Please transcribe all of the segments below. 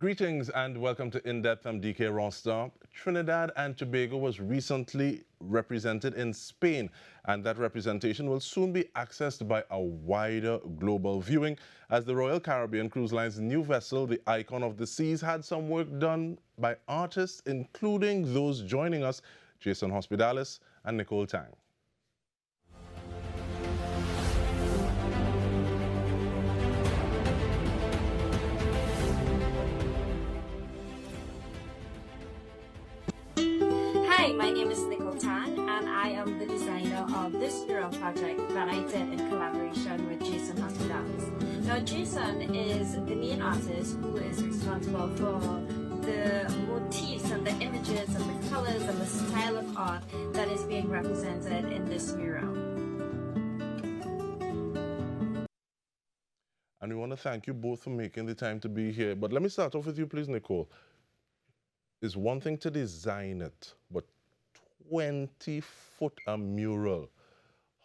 Greetings and welcome to In-Depth. I'm Dike Rostant. Trinidad and Tobago was recently represented in Spain, and that representation will soon be accessed by a wider global viewing as the Royal Caribbean Cruiseline's new vessel, the Icon of the Seas, had some work done by artists, including those joining us, Jason Hospedales and Nicole Tang. Hi, my name is Nicole Tang, and I am the designer of this mural project that I did in collaboration with Jason Hospedales. Now, Jason is the main artist who is responsible for the motifs and the images and the colors and the style of art that is being represented in this mural. And we want to thank you both for making the time to be here. But let me start off with you, please, Nicole. It's one thing to design it, but 20-foot a mural.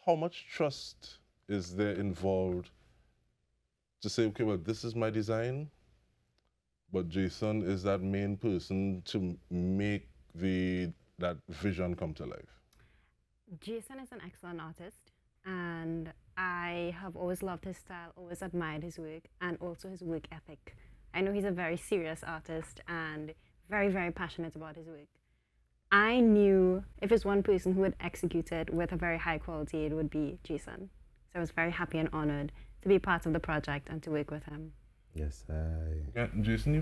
How much trust is there involved to say, okay, well, this is my design, but Jason is that main person to make that vision come to life? Jason is an excellent artist, and I have always loved his style, always admired his work, and also his work ethic. I know he's a very serious artist and very, very passionate about his work. I knew if there's one person who would execute it with a very high quality, it would be Jason. So I was very happy and honored to be part of the project and to work with him. Yes, Yeah, Jason, you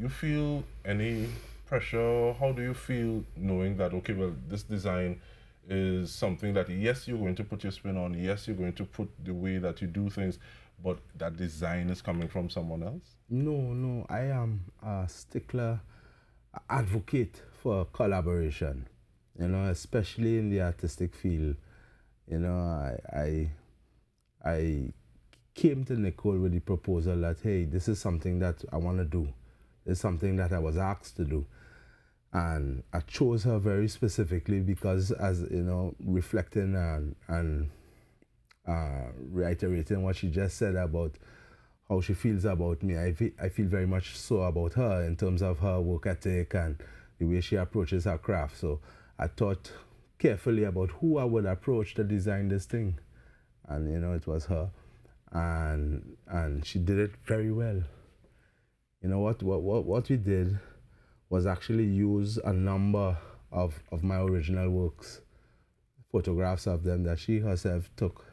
feel any pressure? How do you feel knowing that, okay, well, this design is something that, yes, you're going to put your spin on, yes, you're going to put the way that you do things, but that design is coming from someone else? No, I am a stickler, advocate for collaboration, especially in the artistic field. I came to Nicole with the proposal that, hey, this is something that I want to do. It's something that I was asked to do. And I chose her very specifically because, as reflecting and reiterating what she just said about how she feels about me, I feel very much so about her in terms of her work ethic and the way she approaches her craft. So I thought carefully about who I would approach to design this thing. And, it was her. And she did it very well. What we did was actually use a number of my original works, photographs of them that she herself took.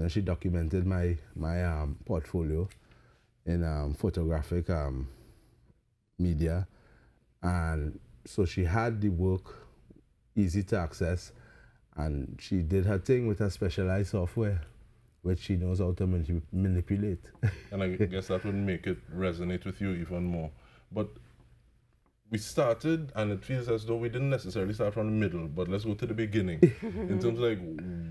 She documented my portfolio in photographic media, and so she had the work easy to access, and she did her thing with her specialized software, which she knows how to manipulate. And I guess that would make it resonate with you even more. But we started, and it feels as though we didn't necessarily start from the middle, but let's go to the beginning. In terms of like,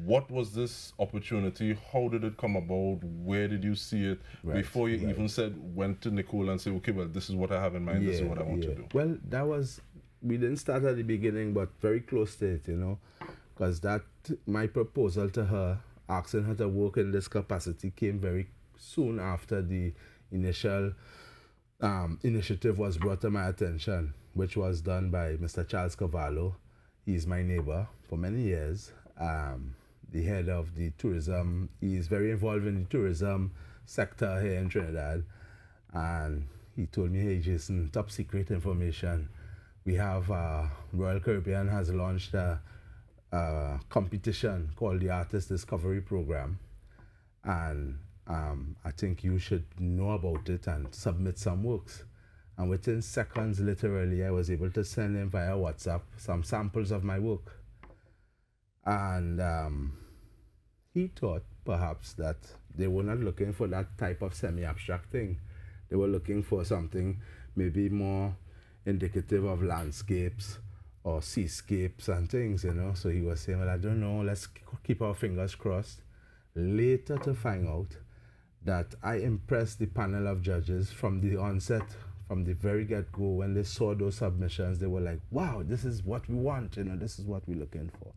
what was this opportunity? How did it come about? Where did you see it? Before you even went to Nicole and said, okay, well, this is what I have in mind, this is what I want to do. Well, we didn't start at the beginning, but very close to it, because my proposal to her, asking her to work in this capacity, came very soon after the initial initiative was brought to my attention, which was done by Mr. Charles Cavallo. He's my neighbor for many years, the head of the tourism. He's very involved in the tourism sector here in Trinidad. And he told me, hey, Jason, top secret information. We have Royal Caribbean has launched a competition called the Artist Discovery Program. And I think you should know about it and submit some works. And within seconds, literally, I was able to send him via WhatsApp some samples of my work. And he thought perhaps that they were not looking for that type of semi-abstract thing. They were looking for something maybe more indicative of landscapes or seascapes and things, So he was saying, well, I don't know, let's keep our fingers crossed. Later to find out that I impressed the panel of judges from the onset, from the very get-go. When they saw those submissions, they were like, wow, this is what we want, this is what we're looking for.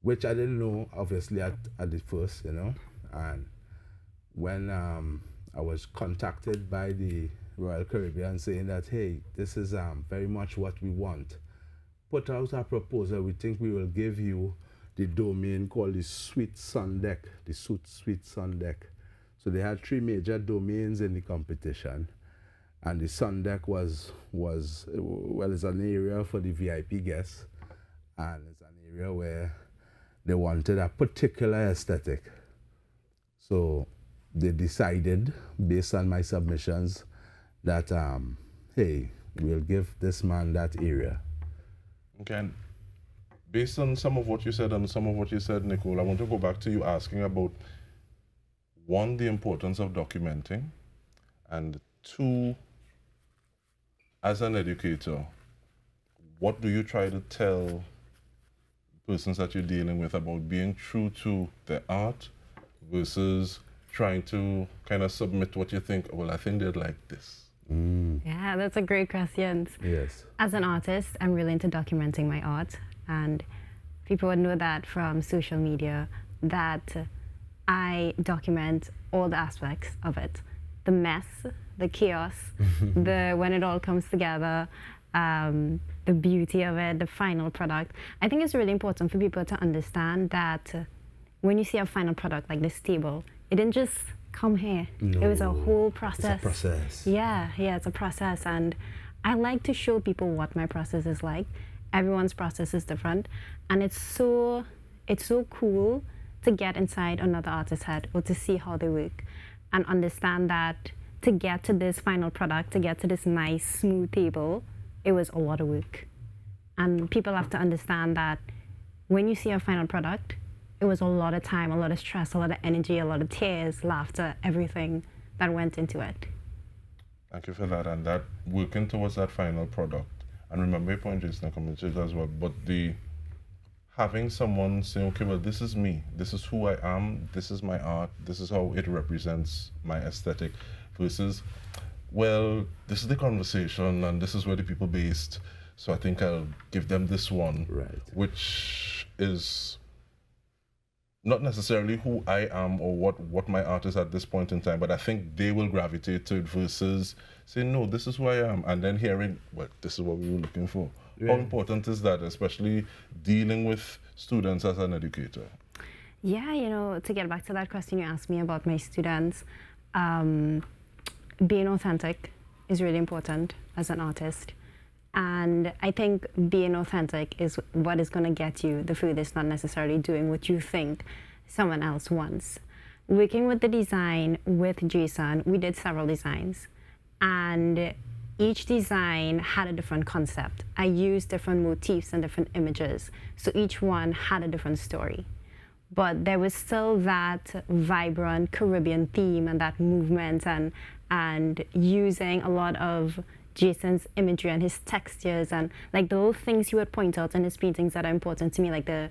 Which I didn't know, obviously, at the first, And when I was contacted by the Royal Caribbean saying that, hey, this is very much what we want. Put out a proposal. We think we will give you the domain called the Sweet Sun Deck, the Sweet Sun Deck. So they had 3 major domains in the competition. And the Sun Deck was it's an area for the VIP guests. And it's an area where they wanted a particular aesthetic. So they decided, based on my submissions, that, hey, we'll give this man that area. Okay, and based on some of what you said and some of what you said, Nicole, I want to go back to you asking about, 1, the importance of documenting, and 2, as an educator, what do you try to tell persons that you're dealing with about being true to their art versus trying to kind of submit what you think, well, I think they'd like this? Yeah, that's a great question. Yes. As an artist, I'm really into documenting my art, and people would know that from social media that I document all the aspects of it. The mess, the chaos, when it all comes together, the beauty of it, the final product. I think it's really important for people to understand that when you see a final product like this table, it didn't just come here. No, it was a whole process. It's a process. Yeah, it's a process. And I like to show people what my process is like. Everyone's process is different. And it's so cool to get inside another artist's head or to see how they work and understand that to get to this final product, to get to this nice, smooth table, it was a lot of work. And people have to understand that when you see a final product, it was a lot of time, a lot of stress, a lot of energy, a lot of tears, laughter, everything that went into it. Thank you for that. And that working towards that final product. And remember your point, Jason, commented as well, but the having someone say, okay, well, this is me, this is who I am, this is my art, this is how it represents my aesthetic, versus, well, this is the conversation and this is where the people based, so I think I'll give them this one, right, which is not necessarily who I am or what my art is at this point in time, but I think they will gravitate to it versus saying, no, this is who I am, and then hearing, well, this is what we were looking for. Yeah. How important is that, especially dealing with students as an educator? Yeah, to get back to that question you asked me about my students, being authentic is really important as an artist. And I think being authentic is what is going to get you the furthest, not necessarily doing what you think someone else wants. Working with the design with Jason, we did several designs. And each design had a different concept. I used different motifs and different images. So each one had a different story. But there was still that vibrant Caribbean theme and that movement and using a lot of Jason's imagery and his textures and like the little things he would point out in his paintings that are important to me, like the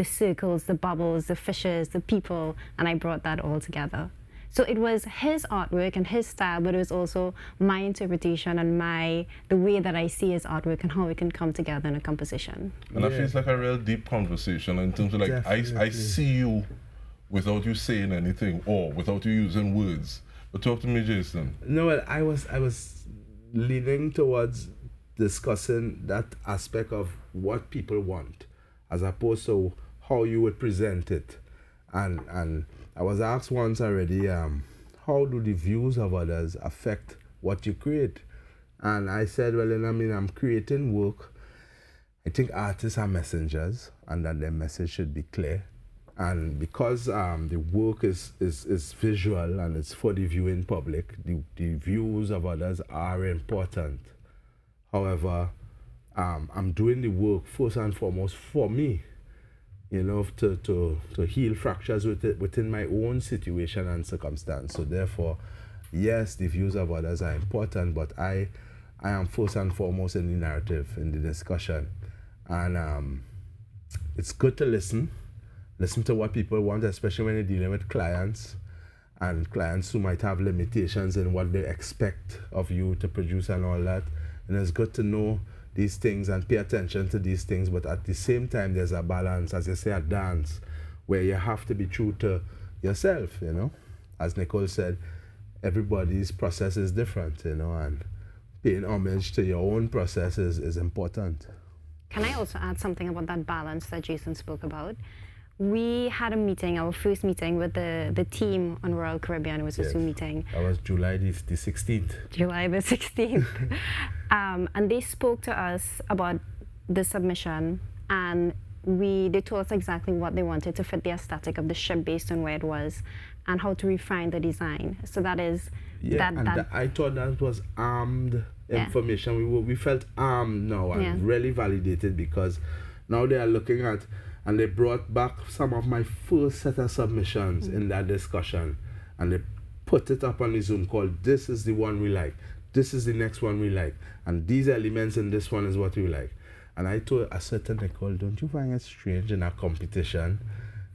circles, the bubbles, the fishes, the people, and I brought that all together. So it was his artwork and his style, but it was also my interpretation and the way that I see his artwork and how it can come together in a composition. And that feels like a real deep conversation in terms of like, I see you without you saying anything or without you using words. But talk to me, Jason. No, I was leaning towards discussing that aspect of what people want as opposed to how you would present it. And I was asked once already, how do the views of others affect what you create? And I said, well, I'm creating work. I think artists are messengers and that their message should be clear. And because the work is visual and it's for the viewing public, the views of others are important. However, I'm doing the work first and foremost for me, to heal fractures within my own situation and circumstance. So therefore, yes, the views of others are important, but I am first and foremost in the narrative, in the discussion. And it's good to listen to what people want, especially when you're dealing with clients and clients who might have limitations in what they expect of you to produce and all that. And it's good to know these things and pay attention to these things, but at the same time, there's a balance, as you say, a dance, where you have to be true to yourself, As Nicole said, everybody's process is different, you know, and paying homage to your own process is important. Can I also add something about that balance that Jason spoke about? We had a meeting, our first meeting with the team on Royal Caribbean. It was a Zoom meeting. That was July the 16th. July the 16th. And they spoke to us about the submission, and they told us exactly what they wanted to fit the aesthetic of the ship based on where it was, and how to refine the design. So that is... I thought that was armed information. We felt armed now and really validated, because now they are looking at, and they brought back some of my first set of submissions in that discussion, and they put it up on the Zoom call. This is the one we like. This is the next one we like. And these elements in this one is what we like. And I said to Nicole, don't you find it strange in our competition,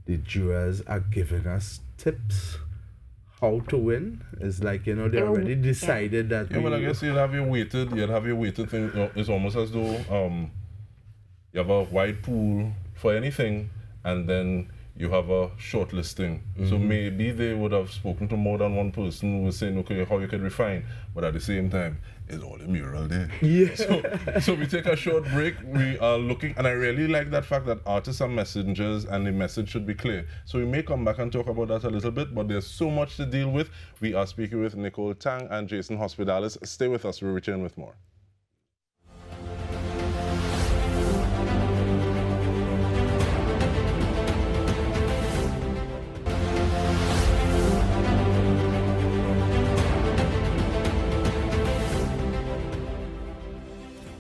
the jurors are giving us tips how to win? It's like, you know, they already decided that. Yeah, well, I guess you'd have your weighted thing. It's almost as though you have a wide pool for anything, and then you have a shortlisting. So maybe they would have spoken to more than one person who was saying, okay, how you can refine, but at the same time, it's all a mural there. Yeah. So we take a short break. We are looking, and I really like that fact that artists are messengers and the message should be clear. So we may come back and talk about that a little bit, but there's so much to deal with. We are speaking with Nicole Tang and Jason Hospedales. Stay with us, we'll return with more.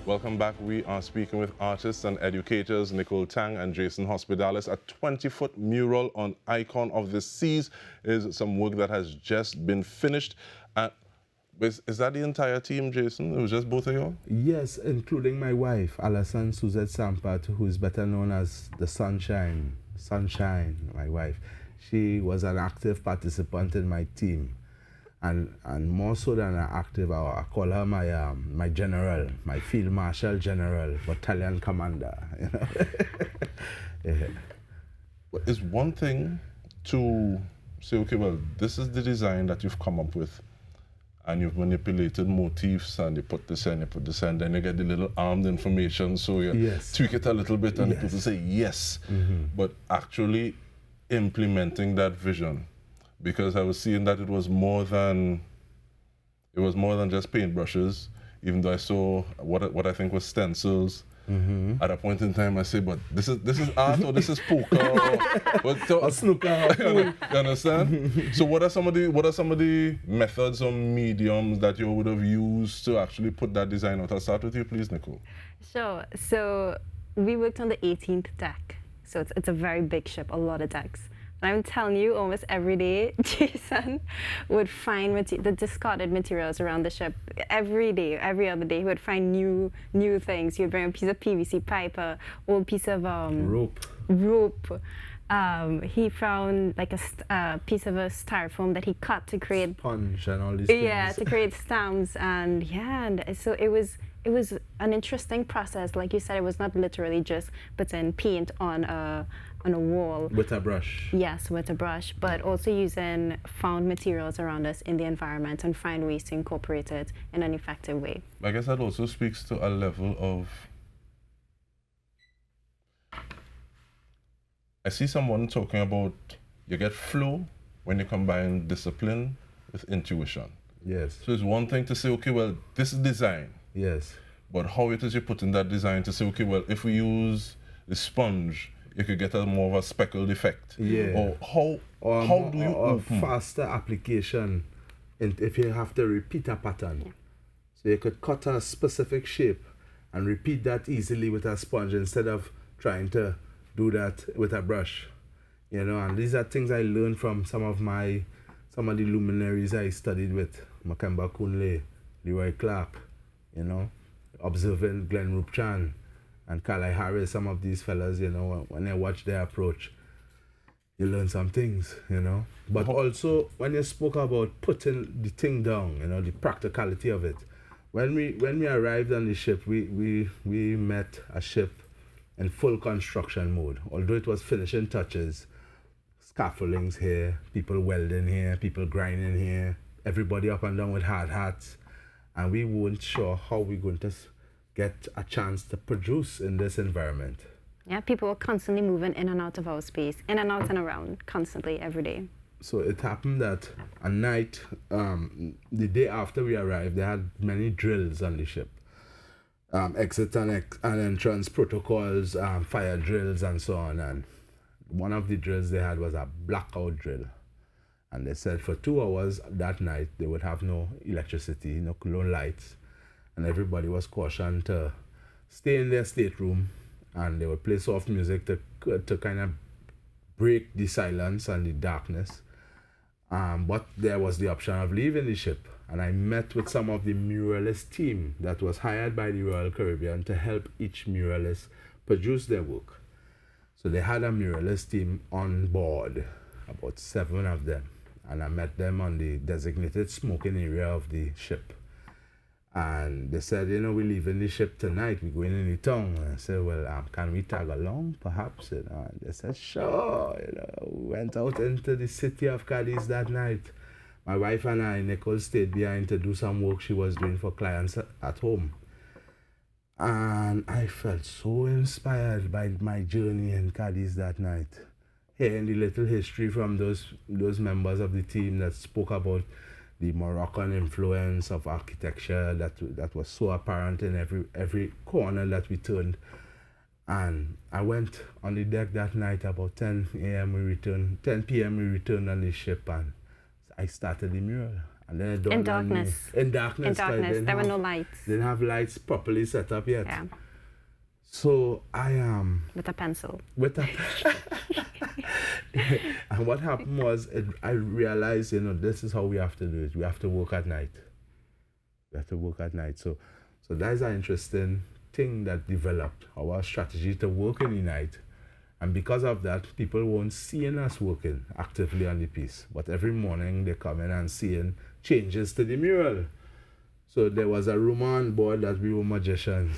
Welcome back. We are speaking with artists and educators Nicole Tang and Jason Hospedales. A 20-foot mural on Icon of the Seas is some work that has just been finished. Is that the entire team, Jason? It was just both of you? Yes, including my wife, Alison Suzette Sampat, who is better known as the Sunshine, my wife. She was an active participant in my team. And more so than an active, I call her my general, my field marshal general, battalion commander. You know? Well, it's one thing to say, okay, well, this is the design that you've come up with, and you've manipulated motifs, and you put this in, you put this in, then you get the little armed information, so you tweak it a little bit, and people say yes. But actually implementing that vision, because I was seeing that it was more than just paintbrushes, even though I saw what I think was stencils. At a point in time, I say, but this is art, or this is poker, or snooker. You understand? So what are some of the methods or mediums that you would have used to actually put that design out? I'll start with you, please, Nicole. Sure. So we worked on the 18th deck. So it's a very big ship, a lot of decks. I'm telling you, almost every day, Jason would find the discarded materials around the ship. Every day, every other day, he would find new things. He would bring a piece of PVC pipe, an old piece of rope. He found like a piece of a styrofoam that he cut to create sponge and all these things. Yeah, to create stamps, and so it was an interesting process. Like you said, it was not literally just putting paint on a wall. With a brush. Yes, with a brush, but also using found materials around us in the environment and find ways to incorporate it in an effective way. I guess that also speaks to a level of... I see someone talking about you get flow when you combine discipline with intuition. Yes. So it's one thing to say, okay, well, this is design. Yes. But how it is you put in that design to say, okay, well, if we use the sponge, you could get a more of a speckled effect. Yeah. Or how do you open? Faster application if you have to repeat a pattern. Yeah. So you could cut a specific shape and repeat that easily with a sponge instead of trying to do that with a brush. You know, and these are things I learned from some of the luminaries I studied with, Makamba Kunle, Leroy Clark, you know, observing Glenn Rupchan and Kalai Harris, some of these fellas, you know, when you watch their approach, you learn some things, you know. But also, when you spoke about putting the thing down, you know, the practicality of it, when we arrived on the ship, we met a ship in full construction mode. Although it was finishing touches, scaffoldings here, people welding here, people grinding here, everybody up and down with hard hats, and we weren't sure how we're going to get a chance to produce in this environment. Yeah, people were constantly moving in and out of our space, in and out and around, constantly, every day. So it happened that a night, the day after we arrived, they had many drills on the ship. Exit and entrance protocols, fire drills and so on. And one of the drills they had was a blackout drill. And they said for 2 hours that night, they would have no electricity, no lights. And everybody was cautioned to stay in their stateroom, and they would play soft music to kind of break the silence and the darkness. But there was the option of leaving the ship. And I met with some of the muralist team that was hired by the Royal Caribbean to help each muralist produce their work. So they had a muralist team on board, about 7 of them. And I met them on the designated smoking area of the ship. And they said, we're leaving the ship tonight, we're going in the town. And I said, well, can we tag along, perhaps? And they said, sure. We went out into the city of Cadiz that night. My wife and I, Nicole, stayed behind to do some work she was doing for clients at home. And I felt so inspired by my journey in Cadiz that night. Hearing the little history from those members of the team that spoke about the Moroccan influence of architecture that was so apparent in every corner that we turned. And I went on the deck that night about 10 p.m. we returned on the ship, and I started the mural. And then it dawned In darkness. on me. In darkness. There were no lights. Didn't have lights properly set up yet. Yeah. So I am... With a pencil. And what happened was, I realized, this is how we have to do it. We have to work at night. So that is an interesting thing that developed, our strategy to work in the night. And because of that, people won't seeing us working actively on the piece. But every morning they come in and seeing changes to the mural. So there was a rumor on board that we were magicians.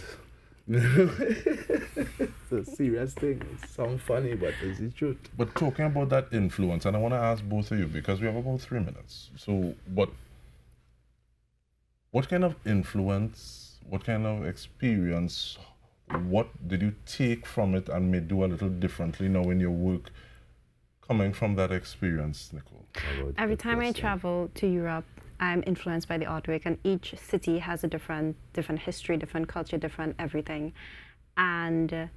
It's a serious thing. It sounds funny, but it's the truth. But talking about that influence, and I want to ask both of you, because we have about 3 minutes. So, but what kind of influence, what kind of experience, what did you take from it and may do a little differently now in your work coming from that experience, Nicole? Every time I travel to Europe, I'm influenced by the artwork, and each city has a different history, different culture, different everything. And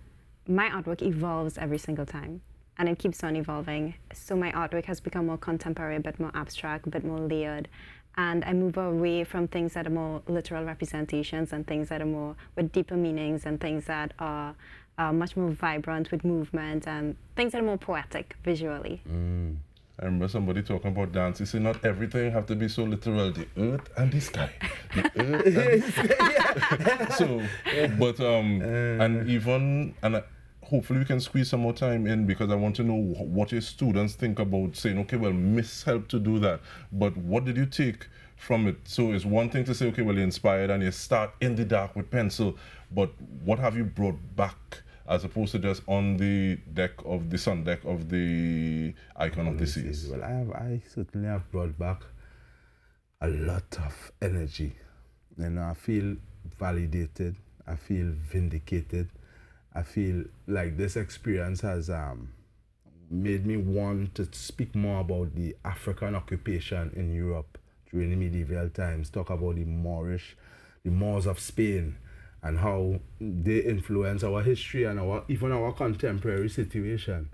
my artwork evolves every single time, and it keeps on evolving. So my artwork has become more contemporary, a bit more abstract, a bit more layered. And I move away from things that are more literal representations and things that are more with deeper meanings, and things that are much more vibrant with movement, and things that are more poetic visually. I remember somebody talking about dance. He said, not everything have to be so literal. The earth and the sky. The earth and the sky. So, but, hopefully we can squeeze some more time in, because I want to know what your students think about saying, okay, well, Miss helped to do that, but what did you take from it? So it's one thing to say, okay, well, you're inspired and you start in the dark with pencil, but what have you brought back as opposed to just on the deck of the sun deck of the Icon of the Seas? Well, I certainly have brought back a lot of energy. I feel validated. I feel vindicated. I feel like this experience has made me want to speak more about the African occupation in Europe during the medieval times, talk about the Moors of Spain, and how they influence our history and even our contemporary situation.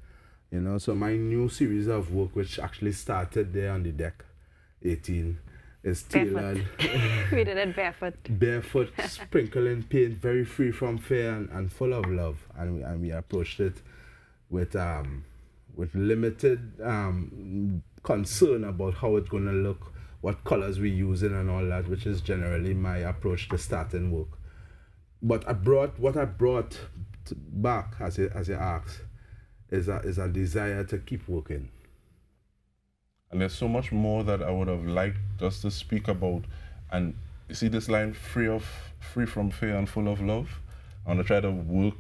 So my new series of work, which actually started there on the deck, 18, is tailored. We did it barefoot. Barefoot, sprinkling paint, very free from fear and full of love. And we approached it with limited concern about how it's going to look, what colors we're using and all that, which is generally my approach to starting work. But what I brought back, as you asked, is a desire to keep working. And there's so much more that I would have liked us to speak about. And you see this line, free from fear and full of love? I want to try to work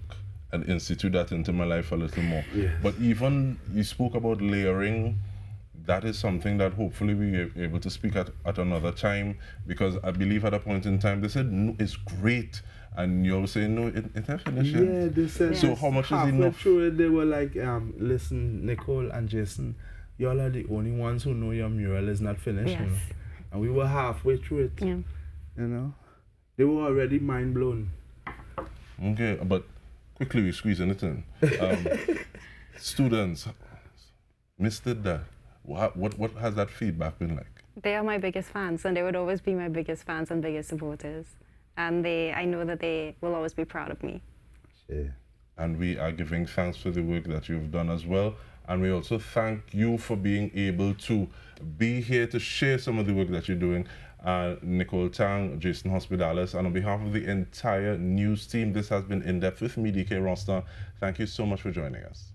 and institute that into my life a little more. Yes. But even you spoke about layering that is something that hopefully we are able to speak at another time, because I believe at a point in time they said, no, it's great. And you're saying, no, it ain't finished yet. Yeah, they said. So how much is halfway enough? through it, they were like, listen, Nicole and Jason, y'all are the only ones who know your mural is not finished. Yes. You know? And we were halfway through it. Yeah. You know? They were already mind blown. Okay, but quickly we're squeezing it in. Students, missed that. What has that feedback been like? They are my biggest fans, and they would always be my biggest fans and biggest supporters. And I know that they will always be proud of me. Yeah. And we are giving thanks for the work that you've done as well. And we also thank you for being able to be here to share some of the work that you're doing. Nicole Tang, Jason Hospedales, and on behalf of the entire news team, this has been In Depth with me, Dike Rostant. Thank you so much for joining us.